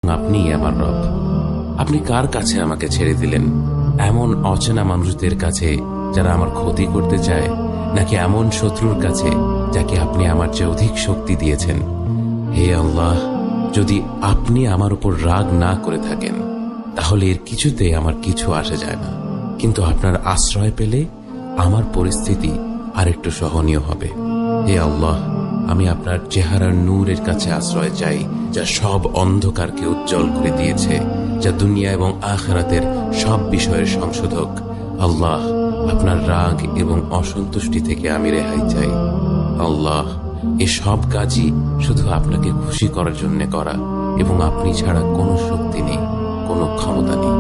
আপনিই আমার রব। আপনি কার কাছে আমাকে ছেড়ে দিলেন? এমন অচেনা মানুষদের কাছে যারা আমার ক্ষতি করতে চায়, নাকি এমন শত্রুর কাছে যাকে আপনি আমার চেয়ে অধিক শক্তি দিয়েছেন? হে আল্লাহ, যদি আপনি আমার উপর রাগ না করে থাকেন তাহলে এর কিছুতে আমার কিছু আসে যায় না, কিন্তু আপনার আশ্রয় পেলে আমার পরিস্থিতি আরেকটু সহনীয় হবে। হে আল্লাহ, আমি আপনার চেহারার নূরের কাছে আশ্রয় চাই, যা সব অন্ধকারকে উজ্জ্বল করে দিয়েছে, যা দুনিয়া এবং আখিরাতের সব বিষয়ের সংশোধক। আল্লাহ, আপনার রাগ এবং অসন্তুষ্টি থেকে আমি রেহাই চাই। আল্লাহ, এ সব কাজই শুধু আপনাকে খুশি করার জন্য করা, এবং আপনি ছাড়া কোনো শক্তি নেই, কোনো ক্ষমতা নেই।